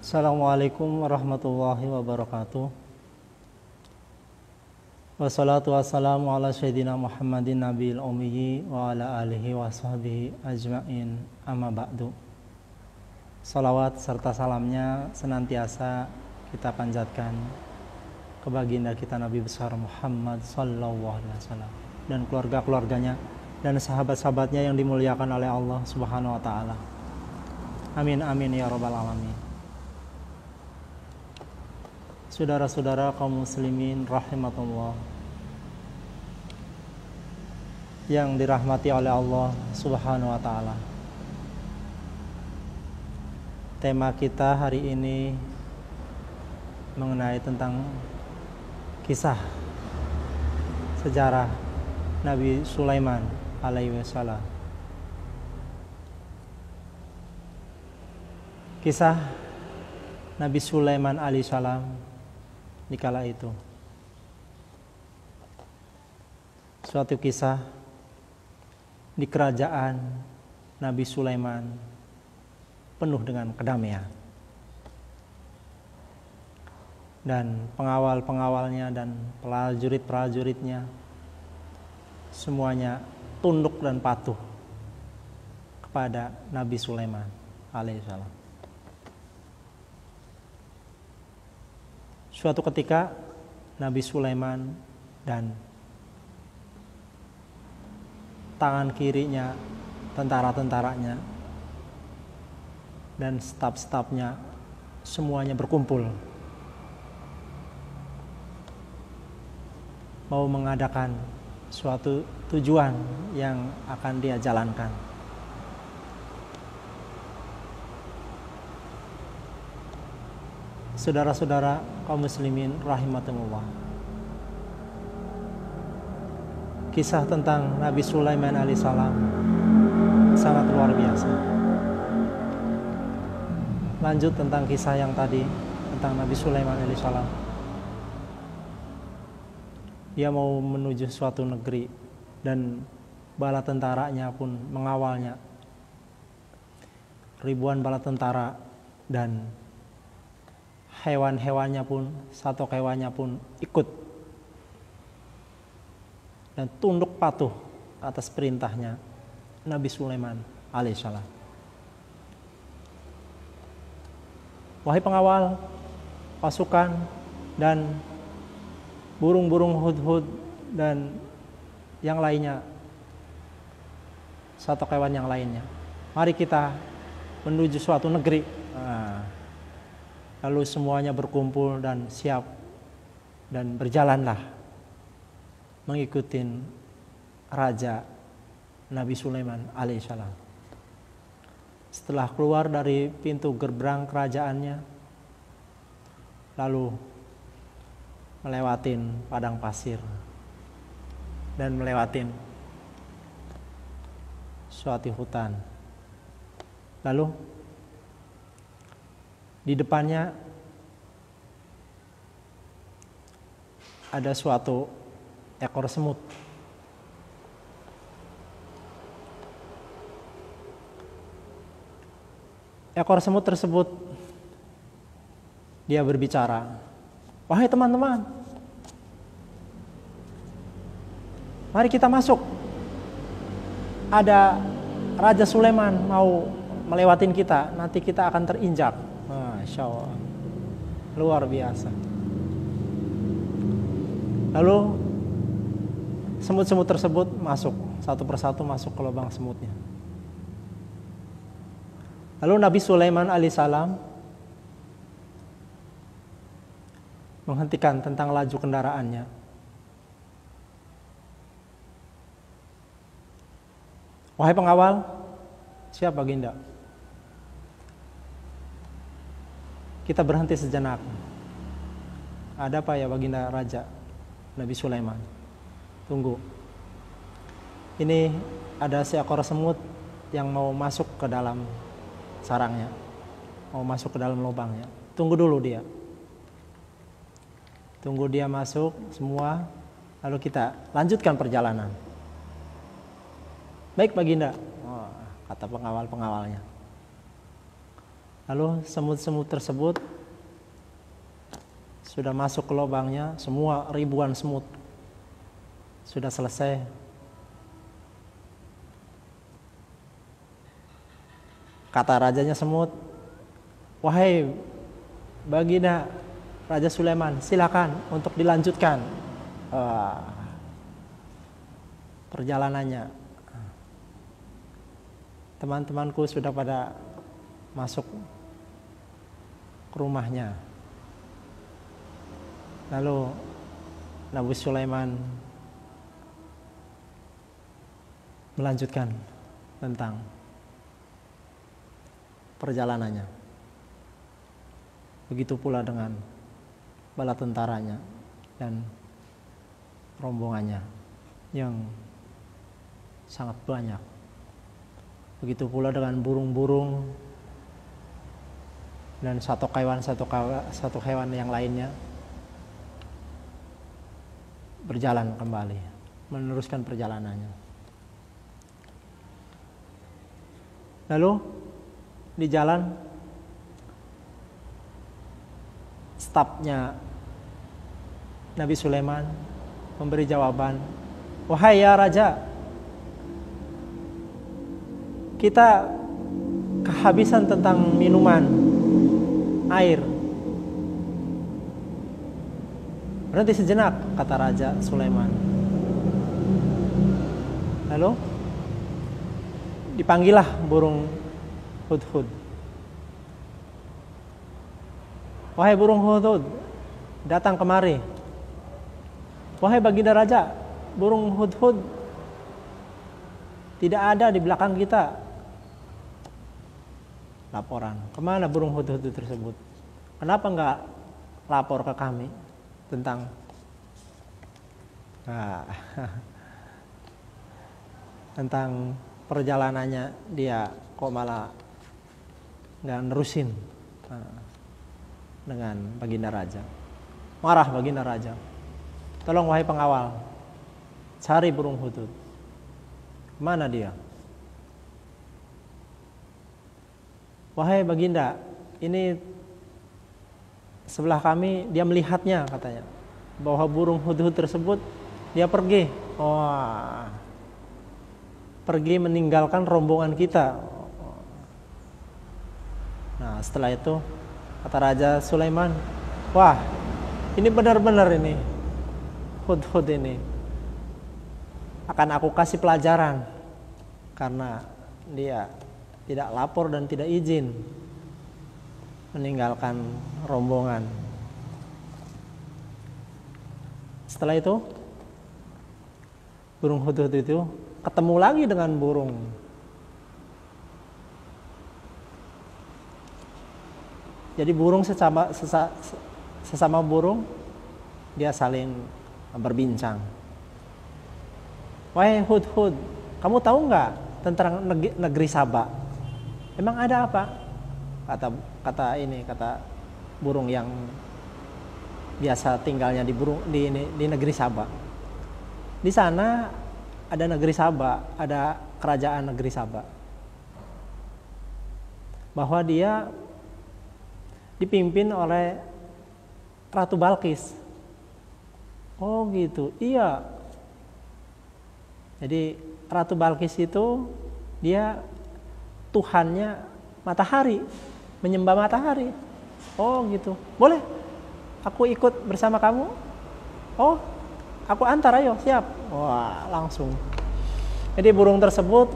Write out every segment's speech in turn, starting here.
Assalamualaikum warahmatullahi wabarakatuh. Wassalatu wassalamu ala sayyidina Muhammadin nabiyil ummi wa ala alihi wa sahbihi ajma'in, amma ba'du. Salawat serta salamnya senantiasa kita panjatkan ke baginda kita Nabi besar Muhammad sallallahu alaihi wasallam dan keluarga-keluarganya dan sahabat-sahabatnya yang dimuliakan oleh Allah Subhanahu wa taala. Amin amin ya rabbal alamin. Saudara-saudara kaum muslimin rahimatullah yang dirahmati oleh Allah Subhanahu wa taala. Tema kita hari ini mengenai tentang kisah sejarah Nabi Sulaiman alaihi wassalam. Kisah Nabi Sulaiman alaihi salam di kala itu. Suatu kisah di kerajaan Nabi Sulaiman penuh dengan kedamaian. Dan pengawal-pengawalnya dan prajurit-prajuritnya semuanya tunduk dan patuh kepada Nabi Sulaiman alaihissalam. Suatu ketika Nabi Sulaiman dan tangan kirinya tentara-tentaranya dan staf-stafnya semuanya berkumpul mau mengadakan suatu tujuan yang akan dia jalankan. Saudara-saudara kaum muslimin rahimakumullah. Kisah tentang Nabi Sulaiman alaihissalam sangat luar biasa. Lanjut tentang kisah yang tadi tentang Nabi Sulaiman alaihissalam. Dia mau menuju suatu negeri dan bala tentaranya pun mengawalnya. Ribuan bala tentara dan hewan-hewannya pun, satu hewannya pun ikut dan tunduk patuh atas perintahnya Nabi Sulaiman alaihissalam. Wahai pengawal, pasukan dan burung-burung hudhud dan yang lainnya, satu hewan yang lainnya, mari kita menuju suatu negeri. Lalu semuanya berkumpul dan siap dan berjalanlah mengikuti Raja Nabi Sulaiman alaihissalam. Setelah keluar dari pintu gerbang kerajaannya, lalu melewatin padang pasir dan melewatin suatu hutan. Lalu di depannya ada suatu ekor semut. Ekor semut tersebut dia berbicara, "Wahai teman-teman, mari kita masuk. Ada Raja Sulaiman mau melewatin kita, nanti kita akan terinjak." Masya Allah, luar biasa. Lalu semut-semut tersebut masuk, satu persatu masuk ke lubang semutnya. Lalu Nabi Sulaiman alaihissalam menghentikan tentang laju kendaraannya. Wahai pengawal, siap baginda? Kita berhenti sejenak. Ada apa ya baginda Raja Nabi Sulaiman? Tunggu. Ini ada seekor semut yang mau masuk ke dalam sarangnya, mau masuk ke dalam lubangnya. Tunggu dulu dia. Tunggu dia masuk semua, lalu kita lanjutkan perjalanan. Baik baginda, kata pengawal-pengawalnya. Lalu semut-semut tersebut sudah masuk ke lubangnya, semua ribuan semut sudah selesai. Kata rajanya semut, "Wahai baginda Raja Sulaiman, silakan untuk dilanjutkan perjalanannya. Teman-temanku sudah pada masuk ke rumahnya." Lalu Nabi Sulaiman melanjutkan tentang perjalanannya. Begitu pula dengan bala tentaranya dan rombongannya yang sangat banyak. Begitu pula dengan burung-burung dan satu hewan yang lainnya berjalan kembali, meneruskan perjalanannya. Lalu di jalan, stafnya Nabi Sulaiman memberi jawaban, "Wahai ya Raja, kita kehabisan tentang minuman, air. Berhenti sejenak," kata Raja Sulaiman. Lalu dipanggillah burung hudhud. "Wahai burung hudhud, datang kemari." "Wahai baginda Raja, burung hudhud tidak ada di belakang kita." Laporan, kemana burung hudhud tersebut? Kenapa enggak lapor ke kami tentang tentang perjalanannya dia, kok malah nggak nerusin dengan baginda raja. Marah baginda raja, "Tolong wahai pengawal, cari burung hudhud. Mana dia?" "Wahai baginda, ini sebelah kami, dia melihatnya," katanya, "bahwa burung hudhud tersebut dia pergi. Pergi meninggalkan rombongan kita." Nah, setelah itu kata Raja Sulaiman, "Wah, ini benar-benar ini hudhud ini akan aku kasih pelajaran karena dia tidak lapor dan tidak izin meninggalkan rombongan." Setelah itu burung hudhud itu ketemu lagi dengan burung. Jadi burung sesama burung dia saling berbincang. "Wahai hudhud, kamu tahu nggak tentang negeri Saba? Emang ada apa?" Kata burung yang biasa tinggalnya di negeri Saba. "Di sana ada negeri Saba, ada kerajaan negeri Saba. Bahwa dia dipimpin oleh Ratu Balqis." "Oh gitu." "Iya. Jadi Ratu Balqis itu dia Tuhannya matahari, menyembah matahari." "Oh gitu. Boleh aku ikut bersama kamu?" "Oh, aku antar, ayo." "Siap." Wah, langsung. Jadi burung tersebut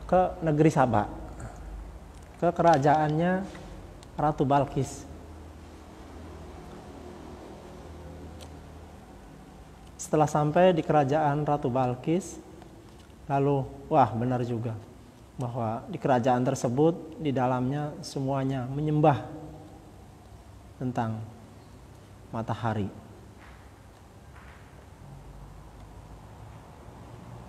ke negeri Saba, ke kerajaannya Ratu Balqis. Setelah sampai di kerajaan Ratu Balqis, lalu wah, benar juga bahwa di kerajaan tersebut di dalamnya semuanya menyembah tentang matahari.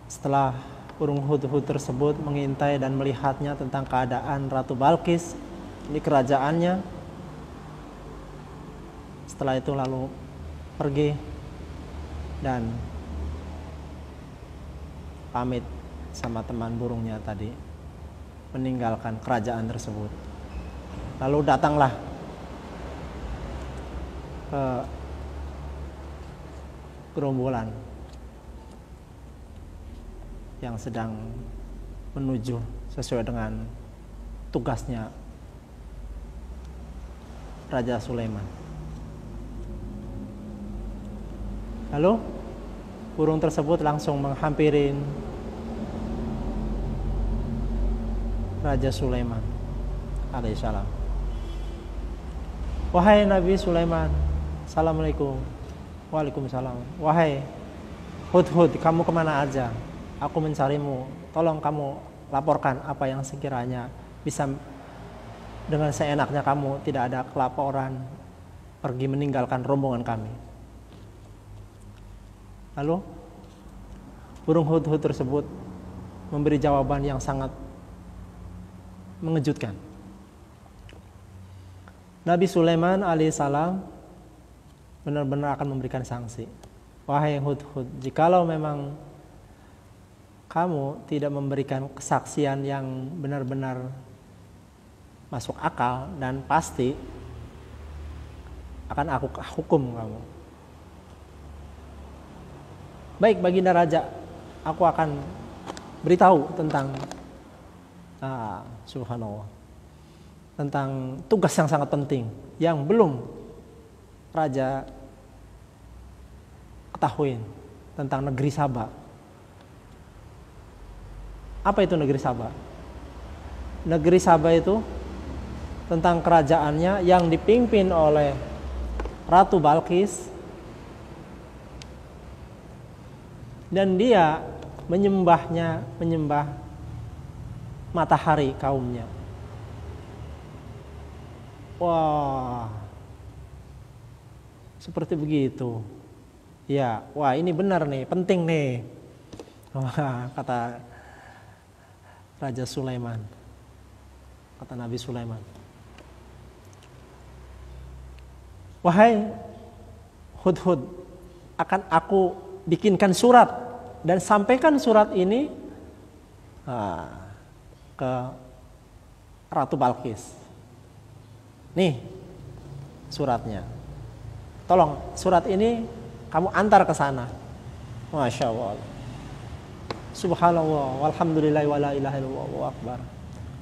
Setelah burung hudhud tersebut mengintai dan melihatnya tentang keadaan Ratu Balqis di kerajaannya, setelah itu lalu pergi dan pamit sama teman burungnya tadi. meninggalkan kerajaan tersebut. Lalu datanglah gerombolan yang sedang menuju sesuai dengan tugasnya Raja Sulaiman. Lalu burung tersebut langsung menghampirin Raja Sulaiman alaihissalam. Wahai Nabi Sulaiman, assalamualaikum. Waalaikumsalam. Wahai Hudhud, kamu kemana aja? Aku mencarimu. Tolong kamu laporkan apa yang sekiranya bisa dengan seenaknya kamu, tidak ada kelaporan, pergi meninggalkan rombongan kami. Lalu burung Hudhud tersebut memberi jawaban yang sangat mengejutkan. Nabi Sulaiman alaihissalam benar-benar akan memberikan sanksi. Wahai Hudhud, jikalau memang kamu tidak memberikan kesaksian yang benar-benar masuk akal dan pasti, akan aku hukum kamu. Baik baginda raja, aku akan beritahu tentang subhanallah, tentang tugas yang sangat penting yang belum raja ketahui tentang negeri Saba. Apa itu negeri Saba? Negeri Saba itu tentang kerajaannya yang dipimpin oleh Ratu Balqis, dan dia menyembah matahari kaumnya. Wah, seperti begitu. Ya, wah ini benar nih, penting nih. Wah, kata Raja Sulaiman, kata Nabi Sulaiman. Wahai Hudhud, akan aku bikinkan surat dan sampaikan surat ini ke Ratu Balqis. Nih suratnya. Tolong surat ini kamu antar ke sana. Masya Allah. Subhanallah, walhamdulillah, wala ilaha illallah, wa akbar.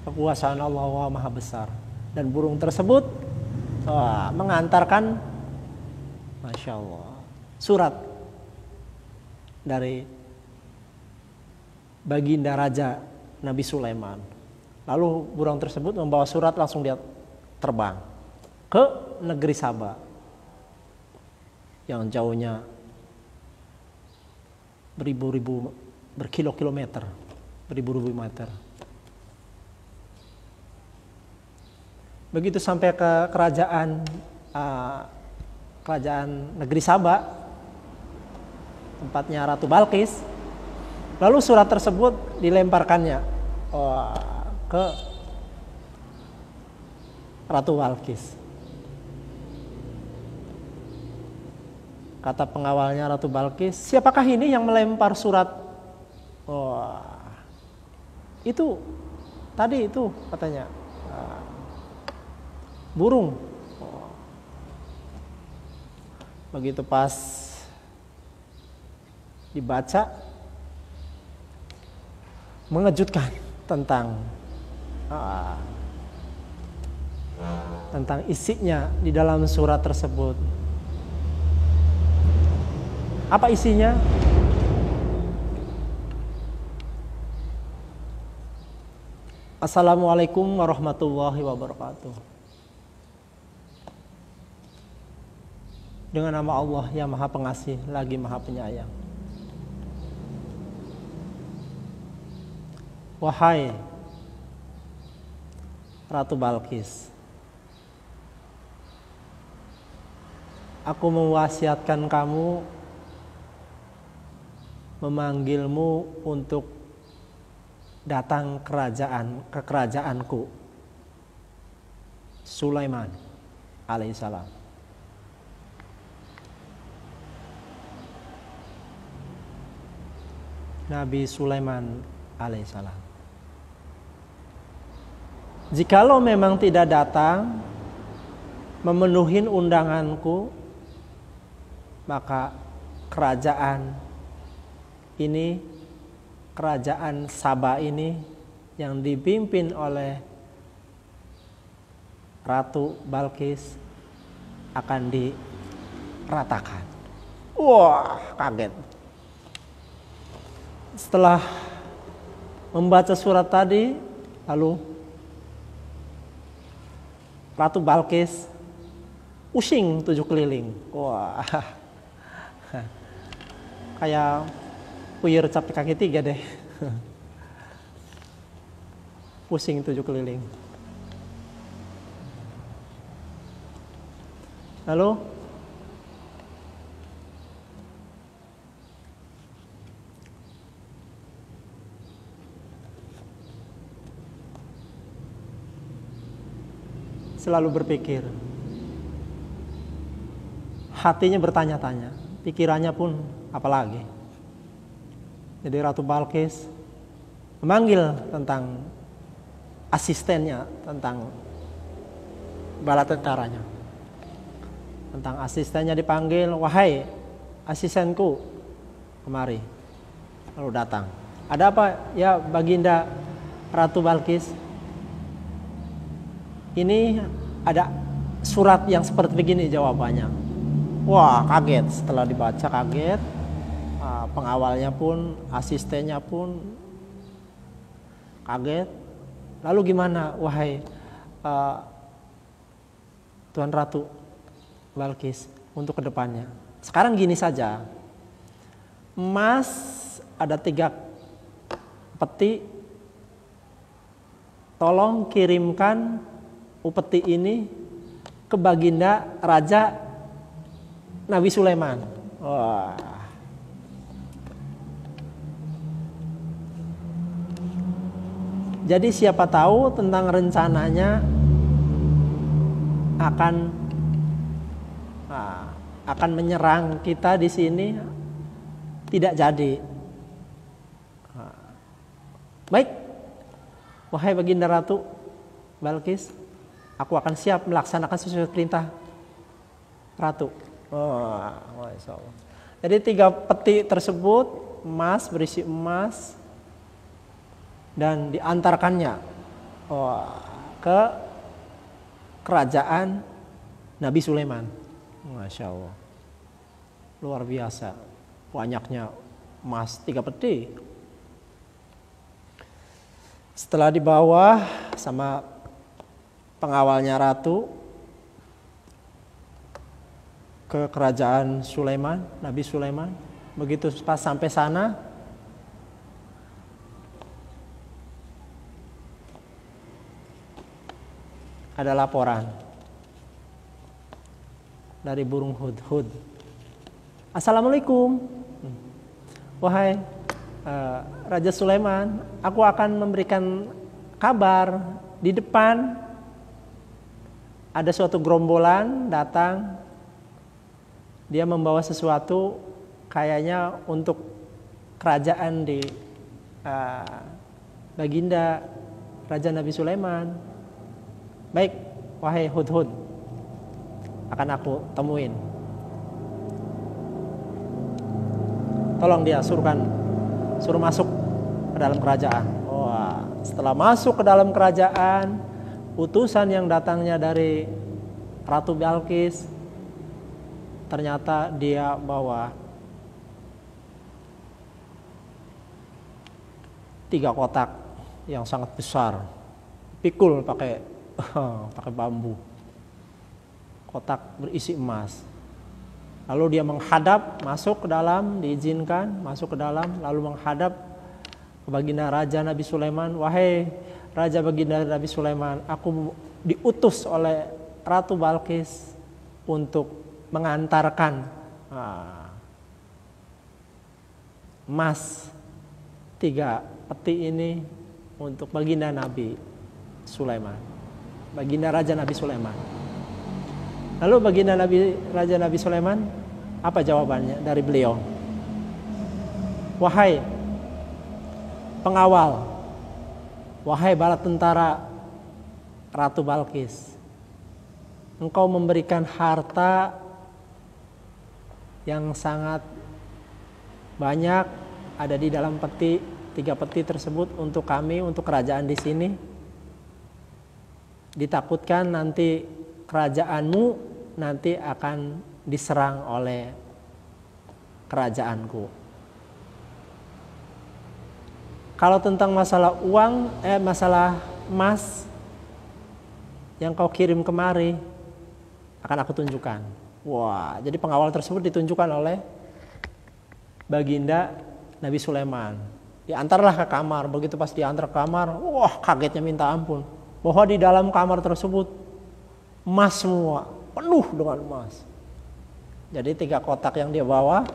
Kekuasaan Allah wa maha besar. Dan burung tersebut mengantarkan, Masya Allah, surat dari baginda raja Nabi Sulaiman. Lalu burung tersebut membawa surat, langsung dia terbang ke negeri Saba yang jauhnya berkilo-kilometer, beribu-ribu meter. Begitu sampai ke kerajaan negeri Saba, tempatnya Ratu Balqis, lalu surat tersebut dilemparkannya ke Ratu Balqis. Kata pengawalnya Ratu Balqis, siapakah ini yang melempar surat? Itu tadi itu katanya burung. Begitu pas dibaca, mengejutkan tentang isinya di dalam surat tersebut. Apa isinya? Assalamualaikum warahmatullahi wabarakatuh. Dengan nama Allah yang Maha Pengasih lagi Maha Penyayang. Wahai Ratu Balqis, aku mewasiatkan kamu, memanggilmu untuk datang ke kerajaanku Sulaiman alaihissalam. Nabi Sulaiman alaihissalam. jikalau memang tidak datang memenuhi undanganku, maka kerajaan ini, kerajaan Saba ini yang dipimpin oleh Ratu Balqis akan diratakan. Wah, kaget. Setelah membaca surat tadi, lalu Ratu Balqis pusing 7 keliling. Wah, kayak puyir capek kaki 3 deh. Pusing 7 keliling. Lalu selalu berpikir, hatinya bertanya-tanya, pikirannya pun apalagi. Jadi Ratu Balqis memanggil tentang asistennya, tentang bala tentaranya. Tentang asistennya dipanggil, wahai asistenku, kemari. Lalu datang. Ada apa ya Baginda Ratu Balqis? Ini ada surat yang seperti begini jawabannya. Wah, kaget. Setelah dibaca kaget. Pengawalnya pun, asistennya pun kaget. Lalu gimana, wahai Tuan Ratu Balqis, untuk kedepannya? Sekarang gini saja. Emas ada 3 peti. Tolong kirimkan upeti ini ke Baginda Raja Nabi Sulaiman. Wah. Jadi siapa tahu tentang rencananya akan menyerang kita di sini tidak jadi. Baik, wahai Baginda Ratu Balqis, aku akan siap melaksanakan sesuai perintah Ratu. Masya Allah. Jadi 3 peti tersebut emas, berisi emas, dan diantarkannya ke kerajaan Nabi Sulaiman. Masya Allah, luar biasa banyaknya emas, 3 peti. Setelah dibawa sama pengawalnya Ratu ke kerajaan Sulaiman, Nabi Sulaiman, begitu pas sampai sana, ada laporan dari burung hudhud. Assalamualaikum, wahai Raja Sulaiman, aku akan memberikan kabar. Di depan ada suatu gerombolan datang. Dia membawa sesuatu kayaknya untuk kerajaan di Baginda Raja Nabi Sulaiman. Baik, wahai hudhud, akan aku temuin. Tolong dia suruh masuk ke dalam kerajaan. Wah, setelah masuk ke dalam kerajaan, utusan yang datangnya dari Ratu Balqis, ternyata dia bawa 3 kotak yang sangat besar, pikul pakai bambu, kotak berisi emas. Lalu dia menghadap, masuk ke dalam, diizinkan masuk ke dalam, lalu menghadap ke Baginda Raja Nabi Sulaiman. Wahai Raja Baginda Nabi Sulaiman, aku diutus oleh Ratu Balqis untuk mengantarkan emas 3 peti ini untuk Baginda Nabi Sulaiman, Baginda Raja Nabi Sulaiman. Lalu Baginda Raja Nabi Sulaiman, apa jawabannya dari beliau? Wahai pengawal, wahai bala tentara Ratu Balqis, engkau memberikan harta yang sangat banyak ada di dalam peti, 3 peti tersebut untuk kami, untuk kerajaan di sini. Ditakutkan nanti kerajaanmu nanti akan diserang oleh kerajaanku. Kalau tentang masalah uang, masalah emas yang kau kirim kemari akan aku tunjukkan. Wah, jadi pengawal tersebut ditunjukkan oleh baginda Nabi Sulaiman. Diantarlah ke kamar. Begitu pas diantar ke kamar, wah kagetnya minta ampun. Bahwa di dalam kamar tersebut emas semua, penuh dengan emas. Jadi 3 kotak yang dia bawa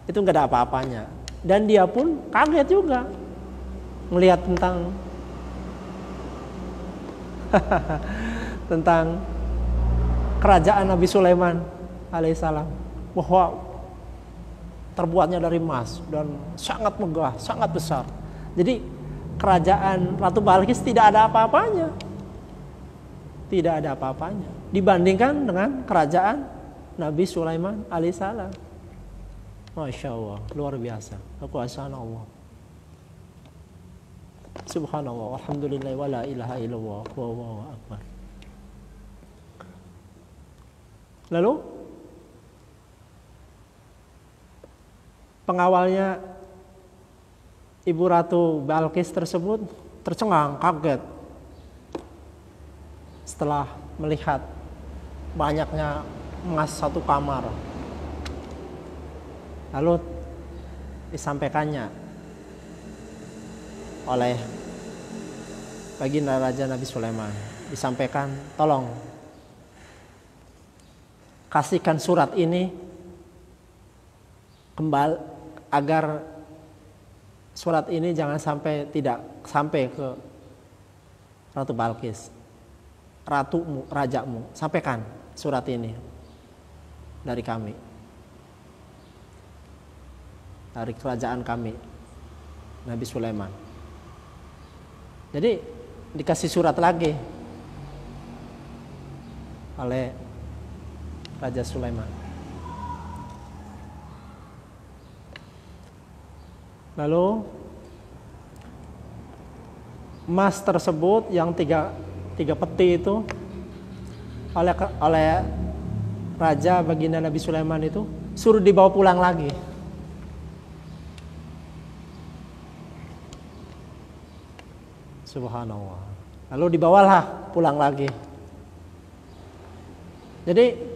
itu nggak ada apa-apanya. Dan dia pun kaget juga melihat tentang kerajaan Nabi Sulaiman alaihissalam, bahwa terbuatnya dari emas dan sangat megah, sangat besar. Jadi kerajaan Ratu Balqis tidak ada apa-apanya. Tidak ada apa-apanya dibandingkan dengan kerajaan Nabi Sulaiman alaihissalam. Masya Allah, luar biasa kekuasaan Allah. Subhanallah, alhamdulillah, wa la ilaha illallah, wallahu akbar. Lalu pengawalnya Ibu Ratu Balqis tersebut tercengang, kaget setelah melihat banyaknya emas satu kamar. Lalu disampaikannya oleh baginda Raja Nabi Sulaiman, disampaikan, tolong kasihkan surat ini kembali agar surat ini jangan tidak sampai ke Ratu Balqis, ratumu, rajamu. Sampaikan surat ini dari kami, dari kerajaan kami Nabi Sulaiman. Jadi dikasih surat lagi oleh Raja Sulaiman. Lalu emas tersebut yang tiga peti itu oleh Raja baginda Nabi Sulaiman itu suruh dibawa pulang lagi. Subhanallah. Lalu dibawalah pulang lagi. Jadi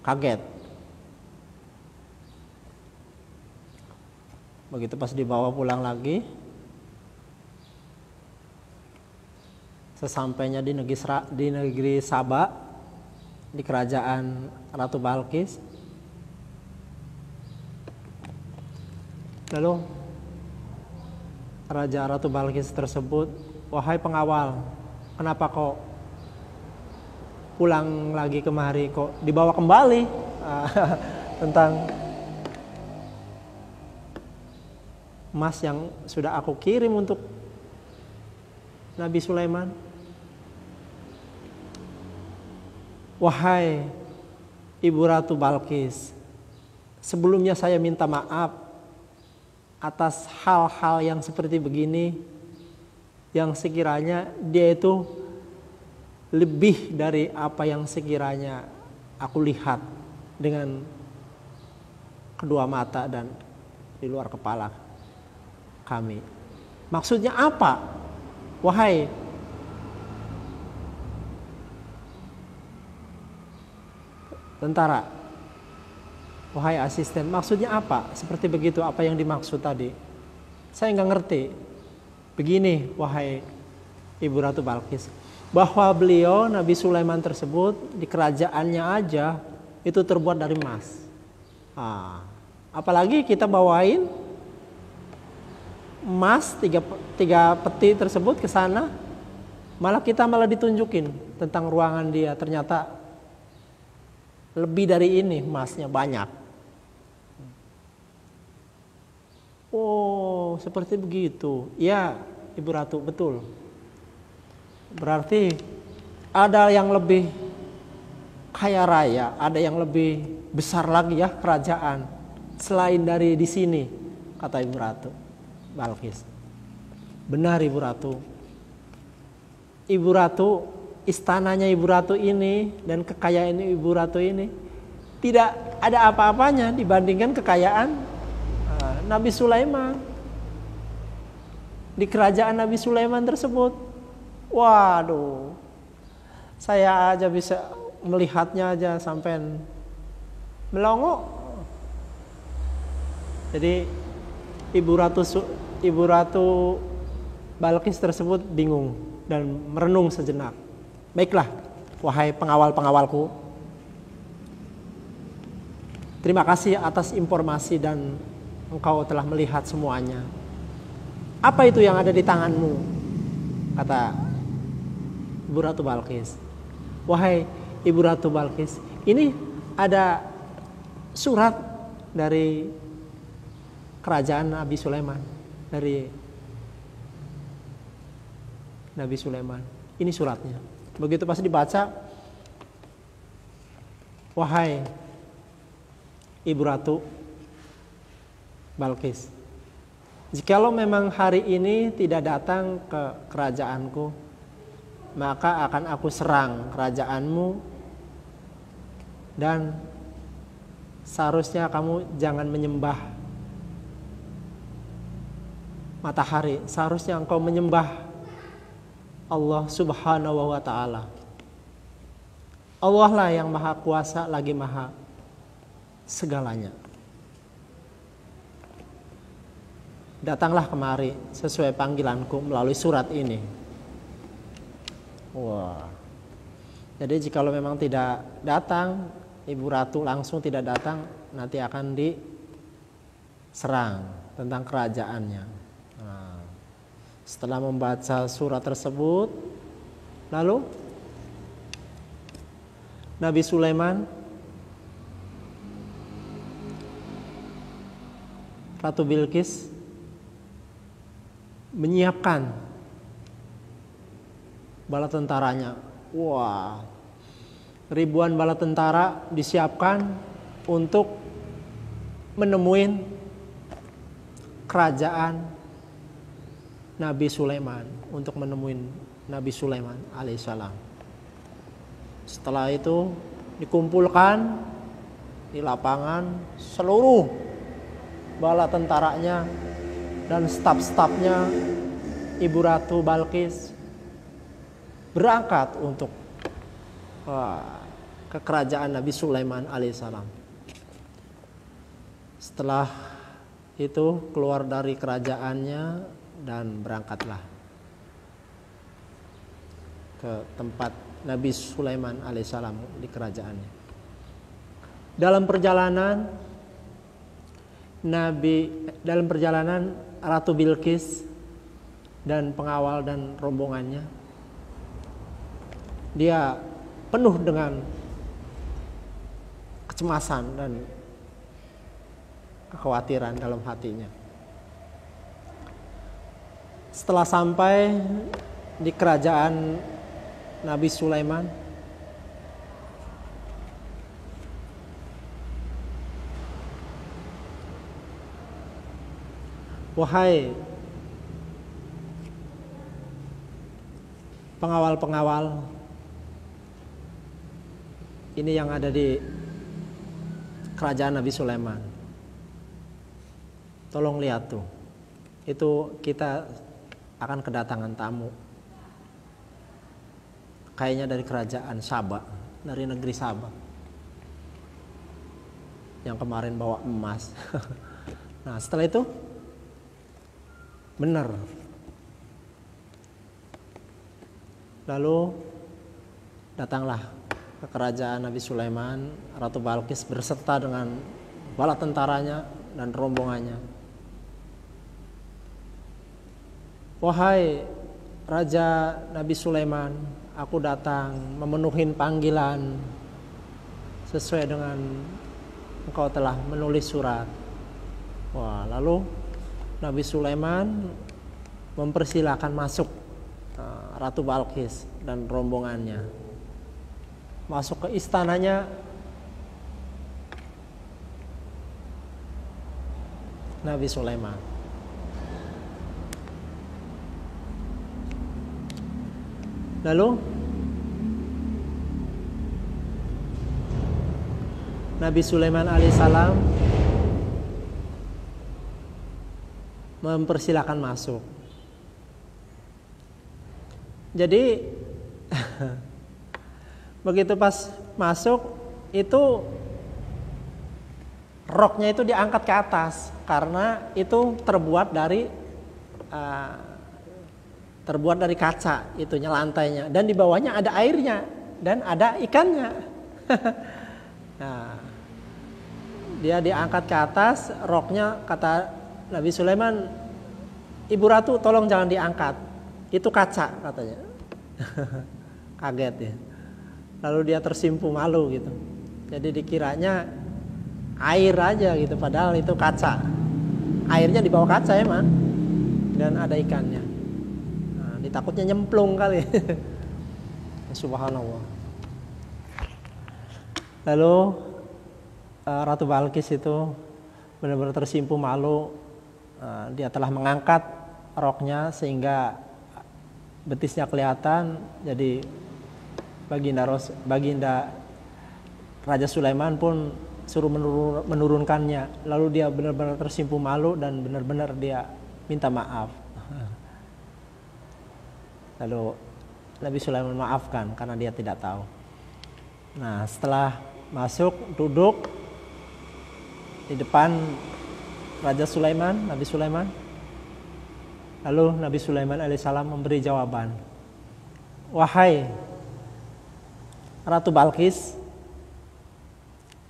kaget. Begitu pas dibawa pulang lagi, sesampainya di negeri Saba, di kerajaan Ratu Balqis, lalu Raja Ratu Balqis tersebut, wahai pengawal, kenapa kok pulang lagi kemari, kok dibawa kembali? Tentang emas yang sudah aku kirim untuk Nabi Sulaiman. Wahai Ibu Ratu Balqis, sebelumnya saya minta maaf atas hal-hal yang seperti begini, yang sekiranya dia itu lebih dari apa yang sekiranya aku lihat dengan kedua mata dan di luar kepala kami. Maksudnya apa? Wahai tentara, wahai asisten, maksudnya apa? Seperti begitu apa yang dimaksud tadi? Saya nggak ngerti. Begini, wahai Ibu Ratu Balqis, bahwa beliau Nabi Sulaiman tersebut di kerajaannya aja itu terbuat dari emas. Apalagi kita bawain emas tiga peti tersebut ke sana, malah ditunjukin tentang ruangan dia, ternyata lebih dari ini emasnya banyak. Oh, seperti begitu. Ya, Ibu Ratu, betul. Berarti ada yang lebih kaya raya, ada yang lebih besar lagi ya kerajaan selain dari di sini, kata Ibu Ratu Balkis. Benar Ibu Ratu. Ibu Ratu, istananya Ibu Ratu ini dan kekayaan Ibu Ratu ini tidak ada apa-apanya dibandingkan kekayaan Nabi Sulaiman. Di kerajaan Nabi Sulaiman tersebut, waduh, saya aja bisa melihatnya aja sampai melongo. Jadi Ibu Ratu Balkis tersebut bingung dan merenung sejenak. Baiklah, wahai pengawal-pengawalku, terima kasih atas informasi dan engkau telah melihat semuanya. Apa itu yang ada di tanganmu? Kata Ibu Ratu Balkis. Wahai Ibu Ratu Balkis, ini ada surat dari kerajaan Nabi Sulaiman. Dari Nabi Sulaiman. Ini suratnya. Begitu pas dibaca, wahai Ibu Ratu Balkis, jikalau memang hari ini tidak datang ke kerajaanku, maka akan aku serang kerajaanmu, dan seharusnya kamu jangan menyembah matahari, seharusnya engkau menyembah Allah Subhanahu wa ta'ala. Allah lah yang maha kuasa lagi maha segalanya. Datanglah kemari sesuai panggilanku melalui surat ini. Wah. Jadi jikalau memang tidak datang, Ibu Ratu langsung tidak datang, nanti akan diserang tentang kerajaannya. Nah, setelah membaca surat tersebut, lalu Nabi Sulaiman, Ratu Bilqis menyiapkan bala tentaranya. Wah, ribuan bala tentara disiapkan untuk menemuin kerajaan Nabi Sulaiman, untuk menemuin Nabi Sulaiman alaihissalam. Setelah itu dikumpulkan di lapangan seluruh bala tentaranya dan staf-stafnya Ibu Ratu Balkis berangkat untuk ke kerajaan Nabi Sulaiman alaihissalam. Setelah itu keluar dari kerajaannya dan berangkatlah ke tempat Nabi Sulaiman alaihissalam di kerajaannya. Dalam perjalanan Ratu Bilqis dan pengawal dan rombongannya, dia penuh dengan kecemasan dan kekhawatiran dalam hatinya. Setelah sampai di kerajaan Nabi Sulaiman, wahai pengawal-pengawal, ini yang ada di kerajaan Nabi Sulaiman, tolong lihat tuh, itu kita akan kedatangan tamu, kayaknya dari kerajaan Sabah, dari negeri Sabah, yang kemarin bawa emas. Nah setelah itu benar, lalu datanglah ke kerajaan Nabi Sulaiman, Ratu Balqis berserta dengan bala tentaranya dan rombongannya. Wahai Raja Nabi Sulaiman, aku datang memenuhi panggilan sesuai dengan engkau telah menulis surat. Wah, lalu Nabi Sulaiman mempersilahkan masuk Ratu Balqis dan rombongannya masuk ke istananya Nabi Sulaiman. Lalu Nabi Sulaiman alaihissalam mempersilahkan masuk. Jadi begitu pas masuk itu roknya itu diangkat ke atas karena itu terbuat dari kaca itunya lantainya, dan di bawahnya ada airnya dan ada ikannya. Nah, dia diangkat ke atas roknya, kata Nabi Sulaiman, Ibu Ratu tolong jangan diangkat, itu kaca katanya. Kaget ya. Lalu dia tersimpu malu gitu. Jadi dikiranya air aja gitu, padahal itu kaca. Airnya di bawah kaca emang, dan ada ikannya. Nah, ditakutnya nyemplung kali. Subhanallah. Lalu Ratu Balqis itu benar-benar tersimpu malu. Dia telah mengangkat roknya sehingga betisnya kelihatan. Jadi baginda Raja Sulaiman pun suruh menurunkannya. Lalu dia benar-benar tersimpu malu dan benar-benar dia minta maaf. Lalu Nabi Sulaiman maafkan karena dia tidak tahu. Nah, setelah masuk duduk di depan Raja Sulaiman, Nabi Sulaiman. Lalu Nabi Sulaiman alaihissalam memberi jawaban. Wahai Ratu Balqis,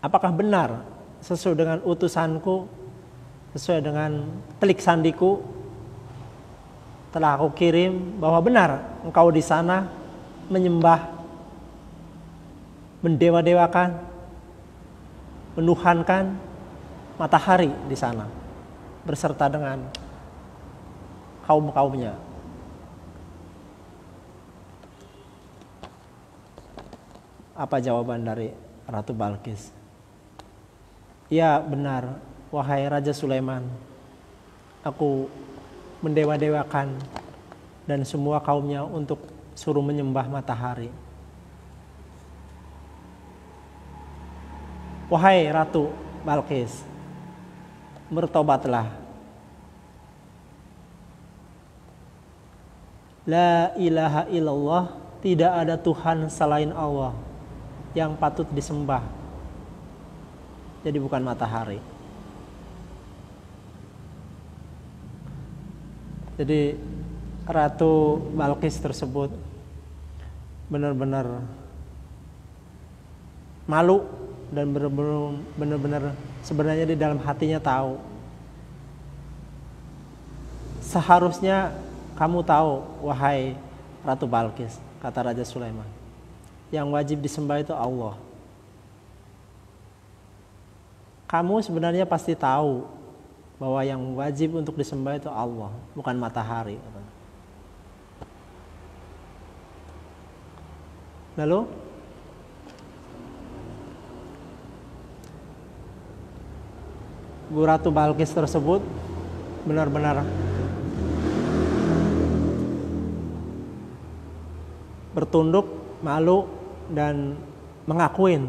apakah benar sesuai dengan utusanku, sesuai dengan telik sandiku, telah aku kirim bahwa benar engkau di sana menyembah, mendewa-dewakan, menuhankan matahari di sana berserta dengan kaum-kaumnya. Apa jawaban dari Ratu Balqis? Ya benar, wahai Raja Sulaiman, aku mendewa-dewakan dan semua kaumnya untuk suruh menyembah matahari. Wahai Ratu Balqis, bertobatlah. La ilaha illallah, tidak ada Tuhan selain Allah yang patut disembah. Jadi bukan matahari. Jadi Ratu Balqis tersebut benar-benar malu dan benar-benar sebenarnya di dalam hatinya tahu. Seharusnya kamu tahu, wahai Ratu Balqis, kata Raja Sulaiman, yang wajib disembah itu Allah. Kamu sebenarnya pasti tahu bahwa yang wajib untuk disembah itu Allah, bukan matahari. Lalu Bu Ratu Balqis tersebut benar-benar bertunduk, malu, dan mengakuin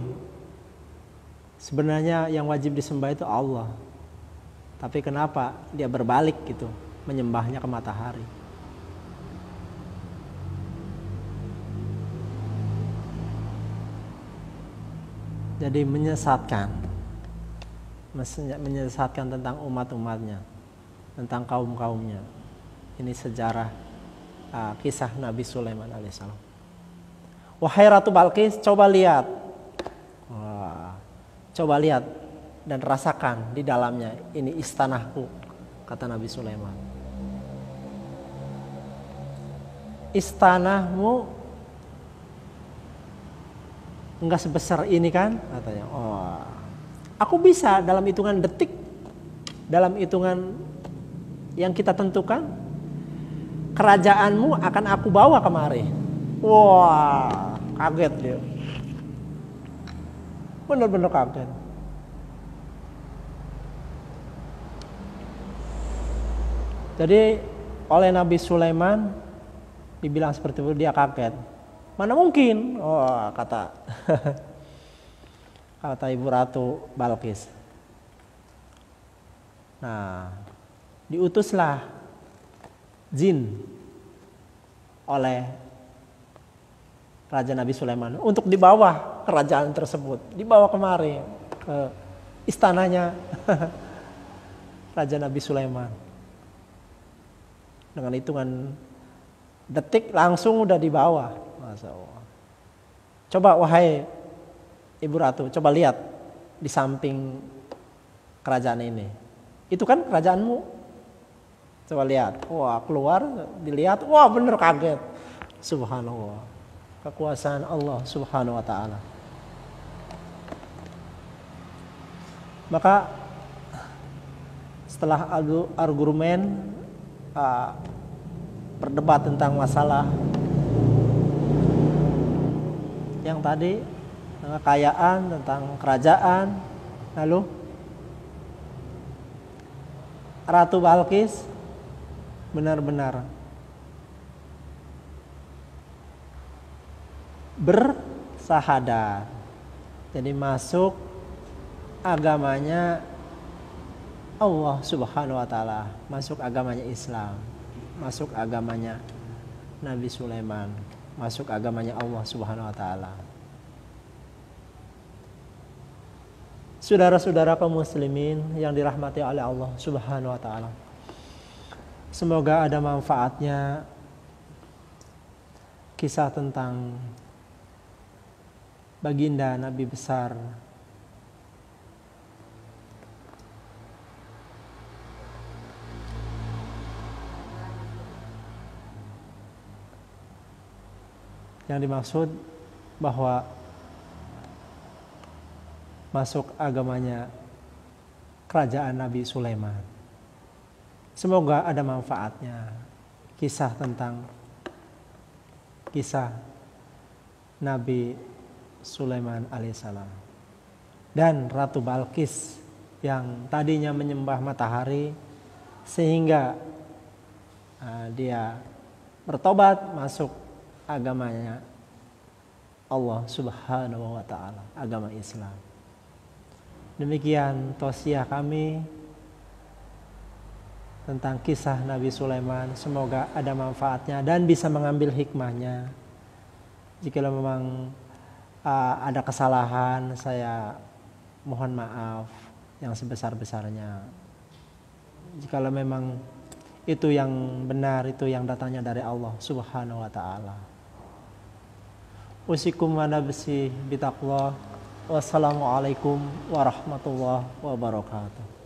sebenarnya yang wajib disembah itu Allah. Tapi kenapa dia berbalik gitu, menyembahnya ke matahari? Jadi menyesatkan tentang umat-umatnya, tentang kaum-kaumnya. Ini sejarah kisah Nabi Sulaiman alaihissalam. Wahai Ratu Balqis, coba lihat. Coba lihat dan rasakan di dalamnya, ini istanaku, kata Nabi Sulaiman. Istanamu enggak sebesar ini kan, katanya. Aku bisa dalam hitungan detik, dalam hitungan yang kita tentukan, kerajaanmu akan aku bawa kemari. Wah, kaget dia. Benar-benar kaget. Jadi oleh Nabi Sulaiman dibilang seperti itu, dia kaget. Mana mungkin? Oh, kata Ibu Ratu Balkis. Nah, diutuslah jin oleh Raja Nabi Sulaiman untuk dibawa kerajaan tersebut, dibawa kemari ke istananya Raja Nabi Sulaiman. Dengan hitungan detik langsung udah dibawa. Masya Allah. Coba wahai Ibu Ratu, coba lihat di samping kerajaan ini. Itu kan kerajaanmu. Coba lihat. Wah, keluar, dilihat. Wah, bener kaget. Subhanallah. Kekuasaan Allah Subhanahu wa ta'ala. Maka setelah argumen berdebat tentang masalah yang tadi, kekayaan, tentang kerajaan, lalu Ratu Balkis benar-benar bersahadat, jadi masuk agamanya Allah Subhanahu wa ta'ala, masuk agamanya Islam, masuk agamanya Nabi Sulaiman, masuk agamanya Allah Subhanahu wa ta'ala. Saudara-saudara kaum muslimin yang dirahmati oleh Allah Subhanahu wa ta'ala, semoga ada manfaatnya kisah tentang baginda Nabi besar yang dimaksud bahwa masuk agamanya kerajaan Nabi Sulaiman. Semoga ada manfaatnya kisah tentang kisah Nabi Sulaiman alaihissalam dan Ratu Balkis yang tadinya menyembah matahari sehingga dia bertobat masuk agamanya Allah Subhanahu wa ta'ala, agama Islam. Demikian tausiah kami tentang kisah Nabi Sulaiman. Semoga ada manfaatnya dan bisa mengambil hikmahnya. Jika memang ada kesalahan, saya mohon maaf yang sebesar-besarnya. Jika memang itu yang benar, itu yang datangnya dari Allah Subhanahu wa ta'ala. Usikum wa nafsi bitaqwa. Wassalamualaikum warahmatullahi wabarakatuh.